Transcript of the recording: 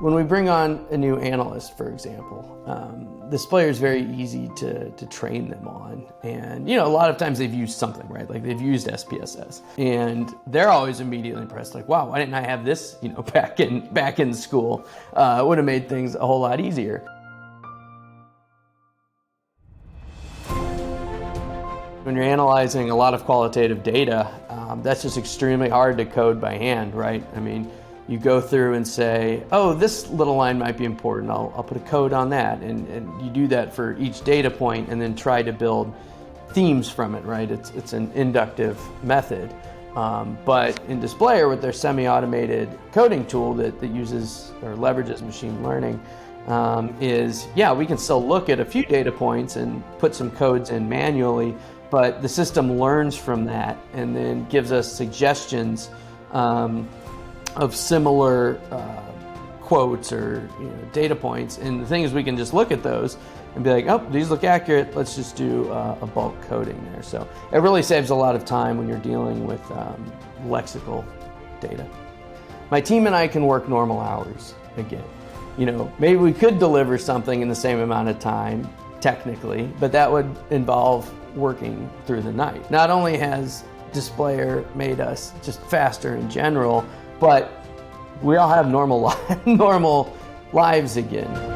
When we bring on a new analyst, for example, Displayr is very easy to train them on. And a lot of times they've used something, right? Like they've used SPSS, and they're always immediately impressed. Like, wow, why didn't I have this, back in school? It would have made things a whole lot easier. When you're analyzing a lot of qualitative data, that's just extremely hard to code by hand, right? I mean, you go through and say, oh, this little line might be important, I'll put a code on that. And you do that for each data point and then try to build themes from it, right? It's an inductive method. But in Displayr, with their semi-automated coding tool that uses or leverages machine learning, we can still look at a few data points and put some codes in manually, but the system learns from that and then gives us suggestions of similar quotes or data points. And the thing is, we can just look at those and be like, oh, these look accurate, let's just do a bulk coding there. So it really saves a lot of time when you're dealing with lexical data. My team and I can work normal hours again. Maybe we could deliver something in the same amount of time, technically, but that would involve working through the night. Not only has Displayr made us just faster in general, but we all have normal lives again.